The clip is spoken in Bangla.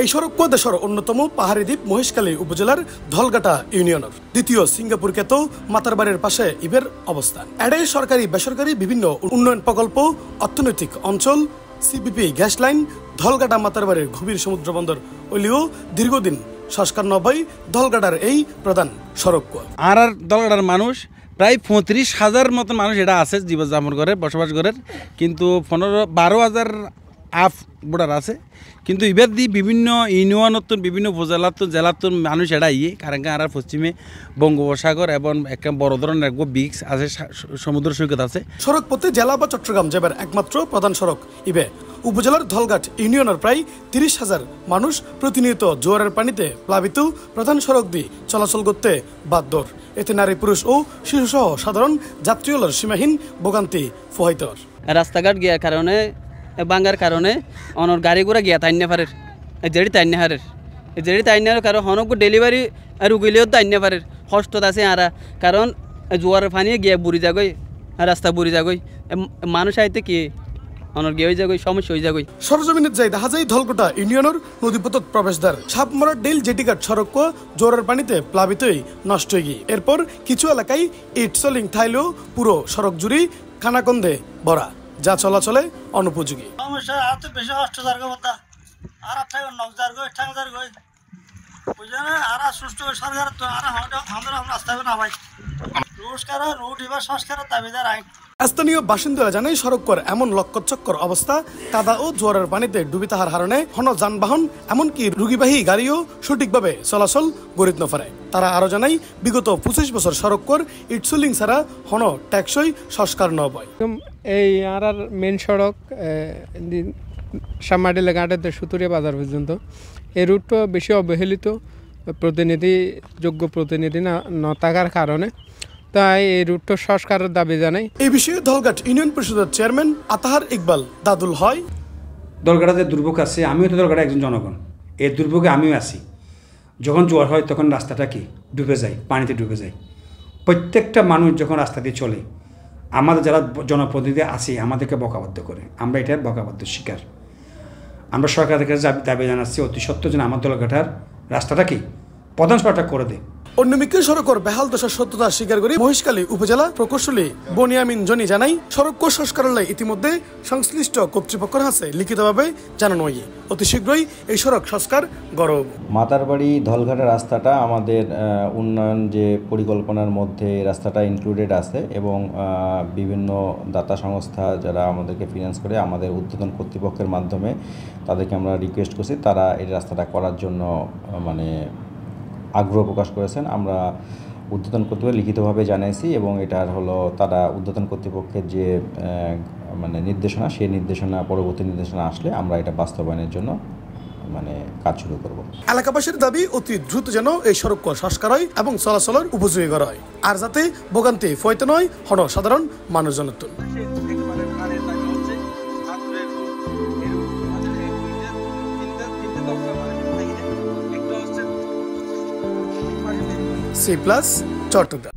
এই সড়ক দেশের অন্যতম পাহাড়ি দ্বীপ মহেশখালী উপজেলার ধলগাটা ইউনিয়নের দ্বিতীয় সিঙ্গাপুর খ্যাত মাতারবাড়ির পাশে ইবের অবস্থান। এডে সরকারি বেসরকারি বিভিন্ন উন্নয়ন প্রকল্প, অর্থনৈতিক অঞ্চল, সিপিপি গ্যাস লাইন, ধলগাটা মাতারবাড়ির গভীর সমুদ্র বন্দর ওলিও দীর্ঘদিন সংস্কার নবাই ধলগাটার এই প্রধান সড়ক। আর ধলগাটার মানুষ প্রায় 35,000 মতন মানুষ এটা আছে জীবনযাপন করে বসবাস করে, কিন্তু 12,000 আফ বোর্ডার আছে। কিন্তু এবার দি বিভিন্ন ইউনিয়নতন বিভিন্ন উপজেলাতন জেলাতন মানুষ এটা কারণ আর পশ্চিমে বঙ্গোপসাগর এবং একটা বড় ধরনের বিক্স আছে, সমুদ্র সৈকত আছে। সড়ক পথে জেলা বা চট্টগ্রাম যাবার একমাত্র প্রধান সড়ক ইবে। উপজেলার ধলঘাট ইউনিয়নের প্রায় 30,000 মানুষ প্রতিনিয়ত জোয়ারের পানিতে প্লাবিত প্রধান সড়ক দিয়ে চলাচল করতে বাধ্য। এতে নারী পুরুষ ও শিশুসহ সাধারণ যাত্রীগুলোর সীমাহীন ভোগান্তি পোহাইত। রাস্তাঘাট গিয়ার কারণে বাঙ্গার কারণে অনর গাড়ি ঘোড়া গিয়া তাইন্যা পারের জেড়ি তাইন্যা হারের জেড়ি তাইন্যার কারণ হনক ডেলিভারি রুগিলেও তাইন্যা পারের কষ্ট আছে আরা, কারণ জোয়ারের পানি গিয়া বুড়ি যাগই রাস্তা বুড়ি যাগই মানুষ আইতে কি অনর গিয়ে হয়ে যাগই সমস্যা হয়ে যাগই। সরজমিনের যাই দেখা যায় ধলগোটা ইউনিয়নের নদীপথত প্রবেশদ্বার সাপমরা ডেল জেটিঘাট সড়ক জোয়ারের পানিতে প্লাবিতই নষ্ট হয়ে গিয়ে এরপর কিছু এলাকায় ইট সলিং ঠাইলেও পুরো সড়ক জুড়ি খানাকন্দে ভরা, যা চলাচলে অনুপযোগী। সমস্যা আর তো বেশি কষ্ট যারগো বতা আর নক যারগো ঠাং যারগো বুঝানে আর সুষ্ঠু সরকার তো আর আমরা রাস্তা না ভাই রোজকার রোড এবার সংস্কারের দাবিদার আইন। স্থানীয় বাসিন্দারা জানায় সড়কের এমন লক্করচক্কর অবস্থা, কাদা ও জোয়ারের পানিতে ডুবি তাহার কারণে হন যানবাহন এমনকি রুগীবাহী গাড়িও সঠিকভাবে চলাচল গড়িত নপারে। তারা আরো জানায় বিগত 25 বছর সড়কর ইটসুলিং ছাড়া হন টেকসই সংস্কার নয়। এই আর মেন সড়ক সামাডিলা ঘাটের সুতুরিয়া বাজার পর্যন্ত এই রুটটা বেশি অবহেলিত, যোগ্য প্রতিনিধি না থাকার কারণে তাই এই রুটটা সংস্কারের দাবি জানাই। এই বিষয়ে ধলঘাট ইউনিয়ন পরিষদের চেয়ারম্যান আতাহার ইকবাল দাদুল হয়, ধলঘাটাতে দুর্ভোগ আছে, আমিও তো ধলঘাটা একজন জনগণ, এই দুর্ভোগে আমিও আছি। যখন জোয়ার হয় তখন রাস্তাটা কি ডুবে যায়, পানিতে ডুবে যায়। প্রত্যেকটা মানুষ যখন রাস্তা দিয়ে চলে আমাদের যারা জনপ্রতিনিধি আছি আমাদেরকে বকাবদ্ধ করে, আমরা এটার বকাবদ্ধ শিকার। আমরা সরকারের কাছে দাবি জানাচ্ছি অতি সত্ত্বর যেন আমার ধলঘাটার রাস্তাটা কি প্রধান সড়কটা করে দেয়। অন্যমিকে সড়কের বেহাল দশার সত্যতা স্বীকার করে মহেশখালী উপজেলা প্রকৌশলী বনিয়ামিন জনি জানাই সড়ক সংস্কারের ইতিমধ্যে সংশ্লিষ্ট কর্তৃপক্ষের কাছে লিখিতভাবে জানানো হয় অতি শীঘ্রই এই সড়ক সংস্কার গড়ব। মাতারবাড়ি ধলঘাটের রাস্তাটা আমাদের উন্নয়ন যে পরিকল্পনার মধ্যে রাস্তাটা ইনক্লুডেড আছে এবং বিভিন্ন দাতা সংস্থা যারা আমাদেরকে ফিনান্স করে আমাদের উদ্বোধন কর্তৃপক্ষের মাধ্যমে তাদেরকে আমরা রিকোয়েস্ট করছি, তারা এই রাস্তাটা করার জন্য মানে আগ্রহ প্রকাশ করেছেন। আমরা উদ্বোধন কর্তৃপক্ষ লিখিতভাবে জানাইছি এবং এটার হলো তারা উদ্বোধন কর্তৃপক্ষের যে মানে নির্দেশনা, সেই নির্দেশনা পরবর্তী নির্দেশনা আসলে আমরা এটা বাস্তবায়নের জন্য মানে কাজ শুরু করব। এলাকাবাসীর দাবি অতি দ্রুত যেন এই সড়ক সংস্কার হয় এবং চলাচলের উপযোগী করা হয়, আর যাতে ভোগান্তি ফইতে নয় হন সাধারণ মানুষজনের। C+ চট্টগ্রাম।